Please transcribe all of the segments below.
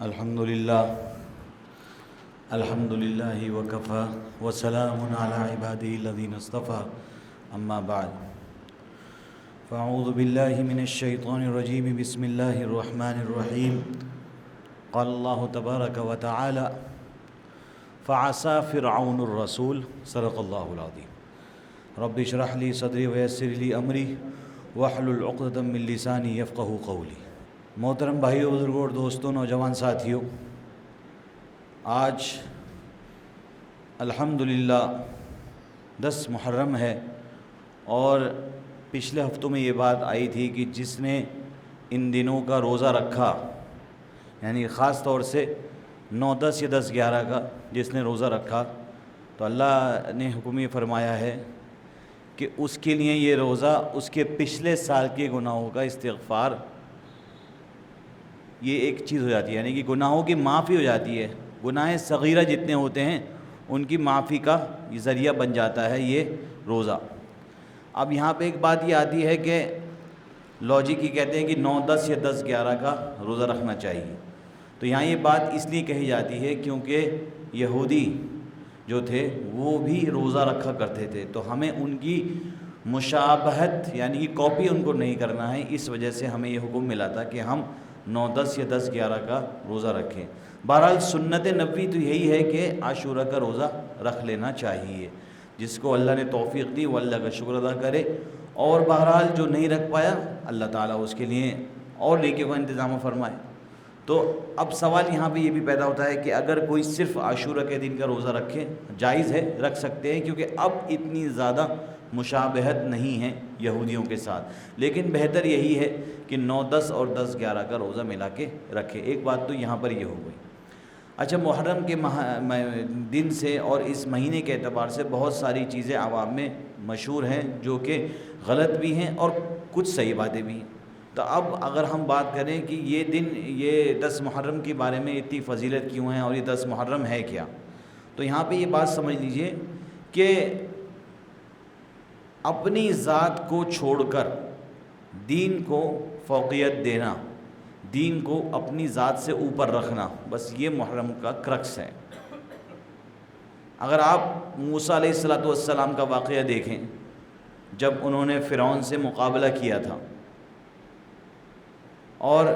الحمد لله وكفى وسلام على عباده الذين اصطفى أما بعد فأعوذ بالله من الشيطان الرجيم بسم الله الرحمن الرحيم قال الله تبارك وتعالى فعصى فرعون الرسول صدق الله العظيم رب اشرح لي صدري ويسر لي أمري واحلل عقدة من لساني يفقهوا قولي۔ محترم بھائیو، بزرگوں اور دوستوں، نوجوان ساتھیوں، آج الحمدللہ 10 محرم ہے اور پچھلے ہفتوں میں یہ بات آئی تھی کہ جس نے ان دنوں کا روزہ رکھا، یعنی خاص طور سے 9-10 یا 10-11 کا جس نے روزہ رکھا، تو اللہ نے حکم یہ فرمایا ہے کہ اس کے لیے یہ روزہ اس کے پچھلے سال کے گناہوں کا استغفار، یہ ایک چیز ہو جاتی ہے، یعنی کہ گناہوں کی معافی ہو جاتی ہے۔ گناہ صغیرہ جتنے ہوتے ہیں ان کی معافی کا یہ ذریعہ بن جاتا ہے یہ روزہ۔ اب یہاں پہ ایک بات یہ آتی ہے کہ لاجک یہ کہتے ہیں کہ 9-10 یا 10-11 کا روزہ رکھنا چاہیے، تو یہاں یہ بات اس لیے کہی جاتی ہے کیونکہ یہودی جو تھے وہ بھی روزہ رکھا کرتے تھے، تو ہمیں ان کی مشابہت یعنی کہ کاپی ان کو نہیں کرنا ہے، اس وجہ سے ہمیں یہ حکم ملا تھا کہ ہم 9-10 یا 10-11 کا روزہ رکھیں۔ بہرحال سنت نبوی تو یہی ہے کہ عاشورہ کا روزہ رکھ لینا چاہیے، جس کو اللہ نے توفیق دی وہ اللہ کا شکر ادا کرے، اور بہرحال جو نہیں رکھ پایا اللہ تعالیٰ اس کے لیے اور نیکی کا انتظام فرمائے۔ تو اب سوال یہاں پہ یہ بھی پیدا ہوتا ہے کہ اگر کوئی صرف عاشورہ کے دن کا روزہ رکھے، جائز ہے، رکھ سکتے ہیں، کیونکہ اب اتنی زیادہ مشابہت نہیں ہے یہودیوں کے ساتھ، لیکن بہتر یہی ہے کہ 9-10 اور 10-11 کا روزہ ملا کے رکھے۔ ایک بات تو یہاں پر یہ ہو گئی۔ اچھا، محرم کے دن سے اور اس مہینے کے اعتبار سے بہت ساری چیزیں عوام میں مشہور ہیں جو کہ غلط بھی ہیں اور کچھ صحیح باتیں بھی ہیں۔ تو اب اگر ہم بات کریں کہ یہ دن، یہ 10 محرم کے بارے میں اتنی فضیلت کیوں ہے اور یہ 10 محرم ہے کیا، تو یہاں پہ یہ بات سمجھ لیجئے کہ اپنی ذات کو چھوڑ کر دین کو فوقیت دینا، دین کو اپنی ذات سے اوپر رکھنا، بس یہ محرم کا کرکس ہے۔ اگر آپ موسیٰ علیہ السلام کا واقعہ دیکھیں، جب انہوں نے فرعون سے مقابلہ کیا تھا اور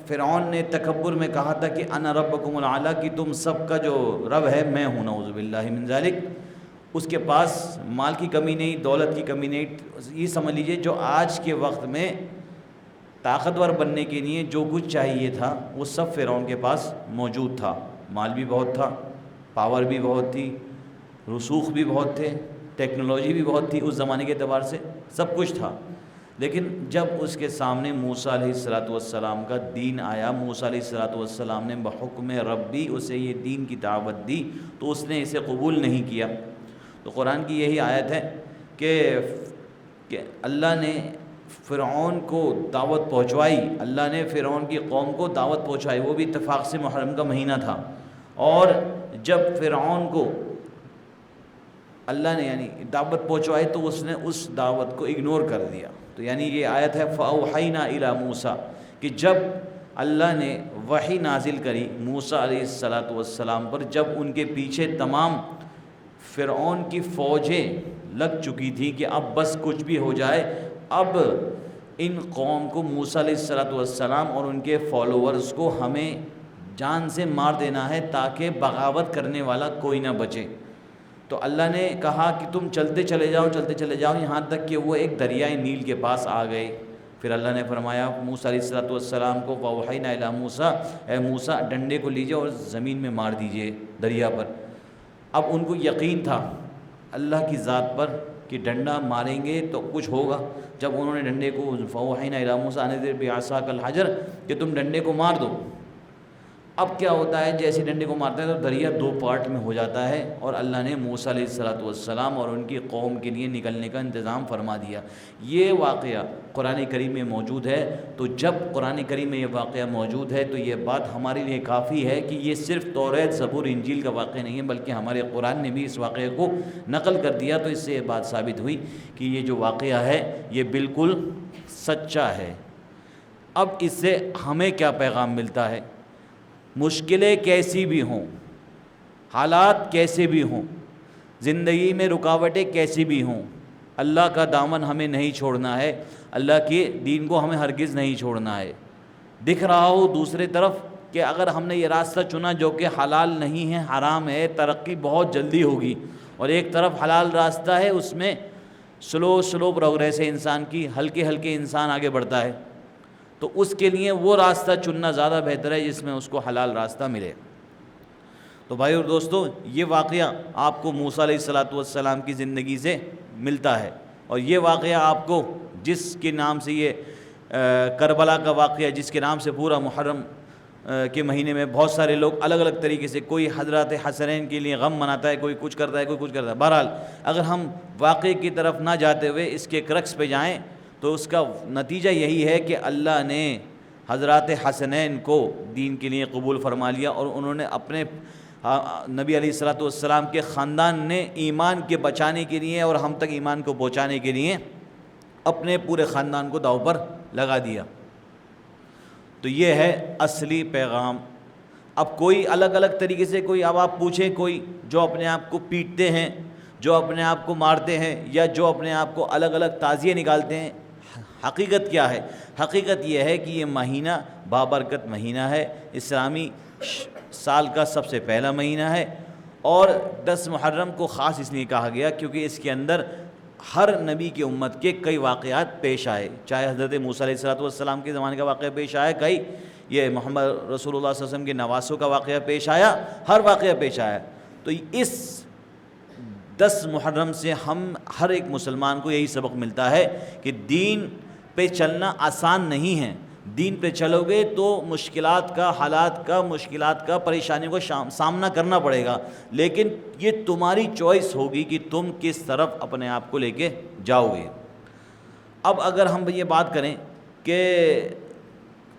فرعون نے تکبر میں کہا تھا کہ انا ربکم الاعلیٰ، کہ تم سب کا جو رب ہے میں ہوں، نعوذ باللہ من ذالک۔ اس کے پاس مال کی کمی نہیں، دولت کی کمی نہیں، یہ سمجھ لیجئے جو آج کے وقت میں طاقتور بننے کے لیے جو کچھ چاہیے تھا وہ سب فرعون کے پاس موجود تھا۔ مال بھی بہت تھا، پاور بھی بہت تھی، رسوخ بھی بہت تھے، ٹیکنالوجی بھی بہت تھی، اس زمانے کے اعتبار سے سب کچھ تھا، لیکن جب اس کے سامنے موسیٰ علیہ السلام کا دین آیا، موسیٰ علیہ السلام نے بحکم ربی اسے یہ دین کی دعوت دی تو اس نے اسے قبول نہیں کیا۔ تو قرآن کی یہی آیت ہے کہ اللہ نے فرعون کو دعوت پہنچوائی، اللہ نے فرعون کی قوم کو دعوت پہنچائی، وہ بھی اتفاق سے محرم کا مہینہ تھا، اور جب فرعون کو اللہ نے یعنی دعوت پہنچوائی تو اس نے اس دعوت کو اگنور کر دیا۔ تو یعنی یہ آیت ہے فَأَوْحَيْنَا إِلَى مُوسَىٰ، کہ جب اللہ نے وحی نازل کری موسیٰ علیہ السلام پر، جب ان کے پیچھے تمام فرعون کی فوجیں لگ چکی تھی کہ اب بس کچھ بھی ہو جائے، اب ان قوم کو موسیٰ علیہ السلام اور ان کے فالوورز کو ہمیں جان سے مار دینا ہے تاکہ بغاوت کرنے والا کوئی نہ بچے۔ تو اللہ نے کہا کہ تم چلتے چلے جاؤ یہاں تک کہ وہ ایک دریائے نیل کے پاس آ گئے۔ پھر اللہ نے فرمایا موسیٰ علیہ السلام کو وَأَوْحَيْنَا إِلَىٰ مُوسَىٰ، اے موسیٰ ڈنڈے کو لیجئے اور زمین میں مار دیجئے دریا پر۔ اب ان کو یقین تھا اللہ کی ذات پر کہ ڈنڈا ماریں گے تو کچھ ہوگا۔ جب انہوں نے ڈنڈے کو فَأَوْحَيْنَا إِلَىٰ مُوسَىٰ أَنِ اضْرِب بِعَصَاكَ الْحَجَرَ، کہ تم ڈنڈے کو مار دو۔ اب کیا ہوتا ہے، جیسے ڈنڈے کو مارتا ہے تو دریا 2 پارٹ میں ہو جاتا ہے، اور اللہ نے موسیٰ علیہ السلام اور ان کی قوم کے لیے نکلنے کا انتظام فرما دیا۔ یہ واقعہ قرآن کریم میں موجود ہے، تو جب قرآن کریم میں یہ واقعہ موجود ہے تو یہ بات ہمارے لیے کافی ہے کہ یہ صرف توریت، زبور، انجیل کا واقعہ نہیں ہے، بلکہ ہمارے قرآن نے بھی اس واقعے کو نقل کر دیا۔ تو اس سے یہ بات ثابت ہوئی کہ یہ جو واقعہ ہے یہ بالکل سچا ہے۔ اب اس سے ہمیں کیا پیغام ملتا ہے؟ مشکلیں کیسی بھی ہوں، حالات کیسے بھی ہوں، زندگی میں رکاوٹیں کیسی بھی ہوں، اللہ کا دامن ہمیں نہیں چھوڑنا ہے، اللہ کے دین کو ہمیں ہرگز نہیں چھوڑنا ہے۔ دکھ رہا ہو دوسرے طرف کہ اگر ہم نے یہ راستہ چنا جو کہ حلال نہیں ہے، حرام ہے، ترقی بہت جلدی ہوگی، اور ایک طرف حلال راستہ ہے، اس میں سلو پروگریس ہے انسان کی، ہلکے ہلکے انسان آگے بڑھتا ہے، تو اس کے لیے وہ راستہ چننا زیادہ بہتر ہے جس میں اس کو حلال راستہ ملے۔ تو بھائی اور دوستو، یہ واقعہ آپ کو موسیٰ علیہ السلام کی زندگی سے ملتا ہے، اور یہ واقعہ آپ کو جس کے نام سے یہ کربلا کا واقعہ، جس کے نام سے پورا محرم کے مہینے میں بہت سارے لوگ الگ الگ طریقے سے، کوئی حضرات حسنین کے لیے غم مناتا ہے، کوئی کچھ کرتا ہے، کوئی کچھ کرتا ہے۔ بہرحال اگر ہم واقعے کی طرف نہ جاتے ہوئے اس کے کرکس پہ جائیں تو اس کا نتیجہ یہی ہے کہ اللہ نے حضرات حسنین کو دین کے لیے قبول فرما لیا، اور انہوں نے اپنے نبی علیہ السلام کے خاندان نے ایمان کے بچانے کے لیے اور ہم تک ایمان کو پہنچانے کے لیے اپنے پورے خاندان کو داؤ پر لگا دیا۔ تو یہ ہے اصلی پیغام۔ اب کوئی الگ الگ طریقے سے، کوئی اب آپ پوچھیں، کوئی جو اپنے آپ کو پیٹتے ہیں، جو اپنے آپ کو مارتے ہیں، یا جو اپنے آپ کو الگ الگ تعزیے نکالتے ہیں، حقیقت کیا ہے؟ حقیقت یہ ہے کہ یہ مہینہ بابرکت مہینہ ہے، اسلامی سال کا سب سے پہلا مہینہ ہے، اور 10 محرم کو خاص اس لیے کہا گیا کیونکہ اس کے اندر ہر نبی کی امت کے کئی واقعات پیش آئے، چاہے حضرت موسیٰ علیہ السلام کے زمانے کا واقعہ پیش آیا، کئی یہ محمد رسول اللہ صلی اللہ علیہ وسلم کے نواسوں کا واقعہ پیش آیا، ہر واقعہ پیش آیا۔ تو اس 10 محرم سے ہم ہر ایک مسلمان کو یہی سبق ملتا ہے کہ دین پہ چلنا آسان نہیں ہے، دین پہ چلو گے تو مشکلات کا، حالات کا، مشکلات کا، پریشانیوں کا سامنا کرنا پڑے گا، لیکن یہ تمہاری چوائس ہوگی کہ تم کس طرف اپنے آپ کو لے کے جاؤ گے۔ اب اگر ہم یہ بات کریں کہ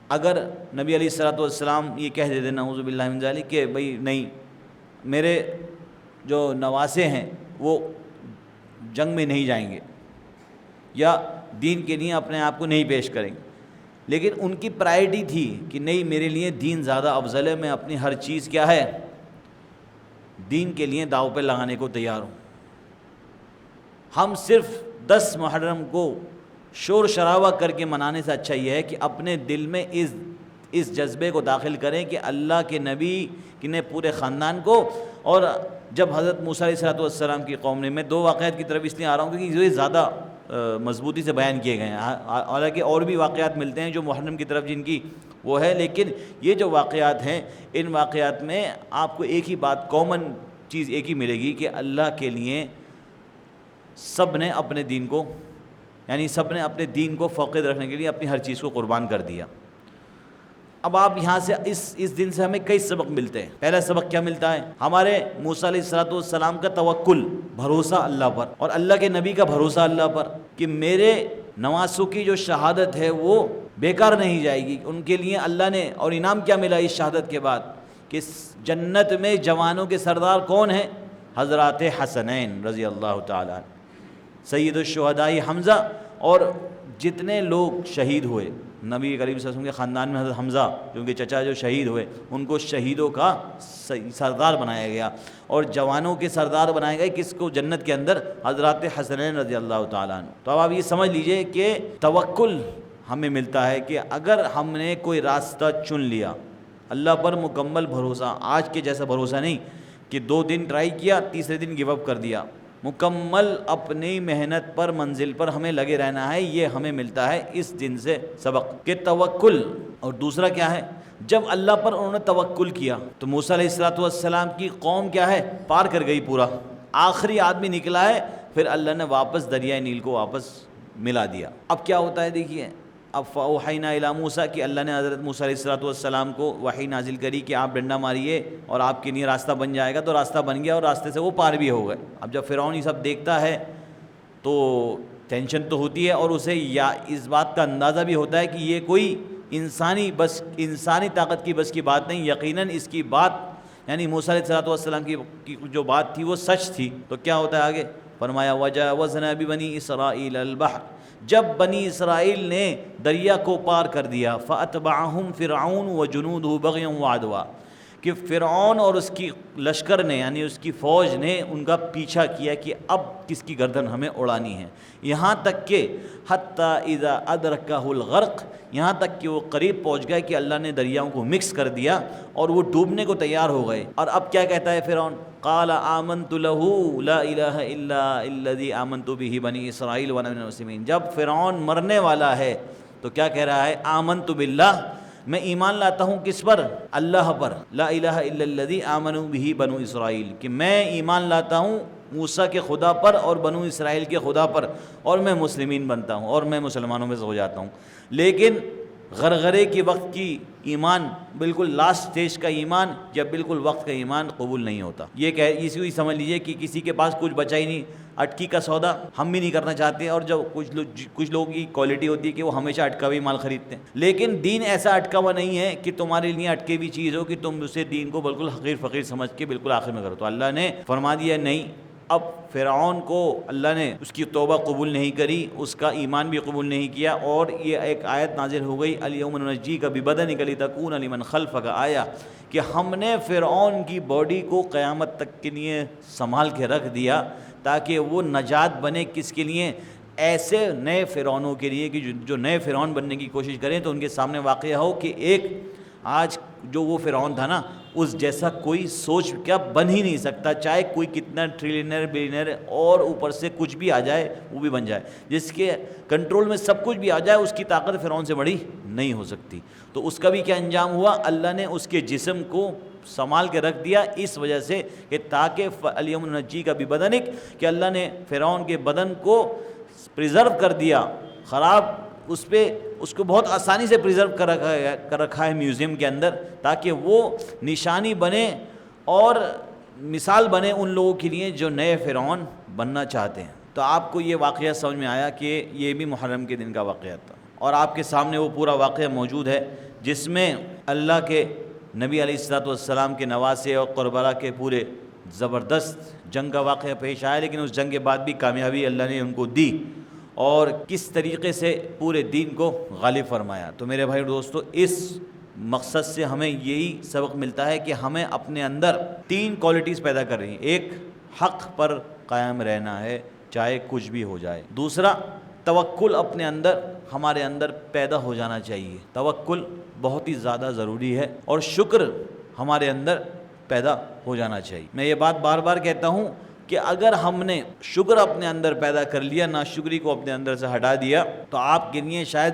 اگر نبی علیہ السلام یہ کہہ دیتے نعوذ باللہ من ذالک کہ بھئی نہیں، میرے جو نواسے ہیں وہ جنگ میں نہیں جائیں گے یا دین کے لیے اپنے آپ کو نہیں پیش کریں گے، لیکن ان کی پرائرٹی تھی کہ نہیں، میرے لیے دین زیادہ افضل ہے، میں اپنی ہر چیز کیا ہے، دین کے لیے داؤ پہ لگانے کو تیار ہوں۔ ہم صرف 10 محرم کو شور شرابہ کر کے منانے سے اچھا یہ ہے کہ اپنے دل میں اس جذبے کو داخل کریں کہ اللہ کے نبی نے پورے خاندان کو، اور جب حضرت موسیٰ علیہ السلام کی قوم نے، میں 2 واقعات کی طرف اس لیے آ رہا ہوں کیونکہ یہ زیادہ مضبوطی سے بیان کیے گئے ہیں، حالانکہ اور بھی واقعات ملتے ہیں جو محرم کی طرف جن کی وہ ہے، لیکن یہ جو واقعات ہیں ان واقعات میں آپ کو ایک ہی بات، کامن چیز ایک ہی ملے گی کہ اللہ کے لیے سب نے اپنے دین کو، یعنی سب نے اپنے دین کو فوقیت رکھنے کے لیے اپنی ہر چیز کو قربان کر دیا۔ اب آپ یہاں سے اس دن سے ہمیں کئی سبق ملتے ہیں۔ پہلا سبق کیا ملتا ہے؟ ہمارے موسیٰ علیہ السلام کا توکل، بھروسہ اللہ پر، اور اللہ کے نبی کا بھروسہ اللہ پر کہ میرے نواسوں کی جو شہادت ہے وہ بیکار نہیں جائے گی۔ ان کے لیے اللہ نے، اور انعام کیا ملا اس شہادت کے بعد، کہ جنت میں جوانوں کے سردار کون ہیں؟ حضرات حسنین رضی اللہ تعالیٰ، سید الشہداء حمزہ، اور جتنے لوگ شہید ہوئے نبی کریم صلی اللہ علیہ وسلم کے خاندان میں، حضرت حمزہ جو ان کے چچا جو شہید ہوئے، ان کو شہیدوں کا سردار بنایا گیا، اور جوانوں کے سردار بنائے گئے کس کو؟ جنت کے اندر حضرات حسنین رضی اللہ تعالیٰ عنہ۔ تو اب آپ یہ سمجھ لیجئے کہ توکل ہمیں ملتا ہے کہ اگر ہم نے کوئی راستہ چن لیا، اللہ پر مکمل بھروسہ، آج کے جیسا بھروسہ نہیں کہ 2 دن ٹرائی کیا، تیسرے دن گیو اپ کر دیا، مکمل اپنی محنت پر، منزل پر ہمیں لگے رہنا ہے۔ یہ ہمیں ملتا ہے اس دن سے سبق کہ توکل۔ اور دوسرا کیا ہے؟ جب اللہ پر انہوں نے توکل کیا تو موسیٰ علیہ السلام کی قوم کیا ہے؟ پار کر گئی پورا، آخری آدمی نکلا ہے، پھر اللہ نے واپس دریائے نیل کو واپس ملا دیا۔ اب کیا ہوتا ہے دیکھیے، اب فَأَوْحَيْنَا إِلَىٰ مُوسَىٰ کہ اللہ نے حضرت موسیٰ علیہ السلام کو وحی نازل کری کہ آپ ڈنڈا ماریے اور آپ کے لیے راستہ بن جائے گا، تو راستہ بن گیا اور راستے سے وہ پار بھی ہو گئے۔ اب جب فرعون یہ سب دیکھتا ہے تو ٹینشن تو ہوتی ہے، اور اسے یا اس بات کا اندازہ بھی ہوتا ہے کہ یہ کوئی انسانی طاقت کی بس کی بات نہیں، یقیناً اس کی بات، یعنی موسیٰ علیہ السلام کی جو بات تھی وہ سچ تھی۔ تو کیا ہوتا ہے آگے؟ فرمایا وَجَاوَزْنَا بِبَنِي إِسْرَائِيلَ الْبَحْرَ، جب بنی اسرائیل نے دریا کو پار کر دیا، فَأَتْبَعَهُمْ فِرْعَوْنُ وَجُنُودُهُ بَغْيًا وَعَدْوًا، کہ فرعون اور اس کی لشکر نے یعنی اس کی فوج نے ان کا پیچھا کیا کہ اب کس کی گردن ہمیں اڑانی ہے، یہاں تک کہ حتیٰ اذا ادرکہ الغرق، یہاں تک کہ وہ قریب پہنچ گئے کہ اللہ نے دریاؤں کو مکس کر دیا اور وہ ڈوبنے کو تیار ہو گئے۔ اور اب کیا کہتا ہے فرعون؟ قال آمنت لہ لا الہ الا الذی آمنت بہ بنی اسرائیل وانا من المسلمین۔ جب فرعون مرنے والا ہے تو کیا کہہ رہا ہے؟ آمنت باللہ، میں ایمان لاتا ہوں کس پر؟ اللہ پر، لا الہ الا الذی آمنوا بہ بنو اسرائیل، کہ میں ایمان لاتا ہوں موسیٰ کے خدا پر اور بنو اسرائیل کے خدا پر، اور میں مسلمین بنتا ہوں اور میں مسلمانوں میں سے ہو جاتا ہوں۔ لیکن غرغرے کے وقت کی ایمان، بالکل لاسٹ سٹیج کا ایمان یا بالکل وقت کا ایمان قبول نہیں ہوتا۔ یہ اسی کو سمجھ لیجئے کہ کسی کے پاس کچھ بچا ہی نہیں، اٹکی کا سودا ہم بھی نہیں کرنا چاہتے، اور جب کچھ لوگوں کی کوالٹی ہوتی ہے کہ وہ ہمیشہ اٹکا ہوئی مال خریدتے ہیں، لیکن دین ایسا اٹکا ہوا نہیں ہے کہ تمہارے لیے اٹکے ہوئی چیز ہو کہ تم اسے دین کو بالکل حقیر فقیر سمجھ کے بالکل آخر میں کرو۔ تو اللہ نے فرما دیا نہیں، اب فرعون کو اللہ نے اس کی توبہ قبول نہیں کری، اس کا ایمان بھی قبول نہیں کیا، اور یہ ایک آیت نازل ہو گئی الیوم ننجیک ببدنک لتکون لمن خلفک آیہ، کہ ہم نے فرعون کی باڈی کو قیامت تک کے لیے سنبھال کے رکھ دیا تاکہ وہ نجات بنے کس کے لیے؟ ایسے نئے فرعونوں کے لیے کہ جو نئے فرعون بننے کی کوشش کریں تو ان کے سامنے واقعہ ہو کہ ایک آج جو وہ فرعون تھا نا، اس جیسا کوئی سوچ کیا بن ہی نہیں سکتا، چاہے کوئی کتنا ٹریلینر بلینر اور اوپر سے کچھ بھی آ جائے وہ بھی بن جائے، جس کے کنٹرول میں سب کچھ بھی آ جائے، اس کی طاقت فرعون سے بڑی نہیں ہو سکتی۔ تو اس کا بھی کیا انجام ہوا؟ اللہ نے اس کے جسم کو سنبھال کے رکھ دیا اس وجہ سے کہ تاکہ الیوم ننجیک ببدنک، کہ اللہ نے فرعون کے بدن کو پریزرو کر دیا، خراب اس کو بہت آسانی سے پریزرو کر رکھا ہے میوزیم کے اندر، تاکہ وہ نشانی بنے اور مثال بنے ان لوگوں کے لیے جو نئے فرعون بننا چاہتے ہیں۔ تو آپ کو یہ واقعہ سمجھ میں آیا کہ یہ بھی محرم کے دن کا واقعہ تھا، اور آپ کے سامنے وہ پورا واقعہ موجود ہے جس میں اللہ کے نبی علیہ الصلوۃ والسلام کے نواسے اور کربلا کے پورے زبردست جنگ کا واقعہ پیش آیا، لیکن اس جنگ کے بعد بھی کامیابی اللہ نے ان کو دی، اور کس طریقے سے پورے دین کو غالب فرمایا۔ تو میرے بھائی دوستو، اس مقصد سے ہمیں یہی سبق ملتا ہے کہ ہمیں اپنے اندر 3 کوالٹیز پیدا کر رہی ہیں۔ ایک، حق پر قائم رہنا ہے چاہے کچھ بھی ہو جائے۔ دوسرا، توکل اپنے اندر ہمارے اندر پیدا ہو جانا چاہیے، توکل بہت ہی زیادہ ضروری ہے، اور شکر ہمارے اندر پیدا ہو جانا چاہیے۔ میں یہ بات بار بار کہتا ہوں کہ اگر ہم نے شکر اپنے اندر پیدا کر لیا، ناشکری کو اپنے اندر سے ہٹا دیا، تو آپ کے لیے شاید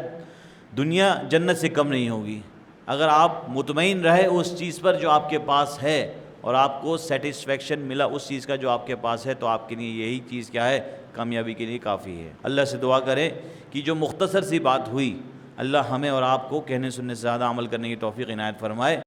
دنیا جنت سے کم نہیں ہوگی۔ اگر آپ مطمئن رہے اس چیز پر جو آپ کے پاس ہے، اور آپ کو سیٹسفیکشن ملا اس چیز کا جو آپ کے پاس ہے، تو آپ کے لیے یہی چیز کیا ہے؟ کامیابی کے لیے کافی ہے۔ اللہ سے دعا کریں کہ جو مختصر سی بات ہوئی، اللہ ہمیں اور آپ کو کہنے سننے سے زیادہ عمل کرنے کی توفیق عنایت فرمائے۔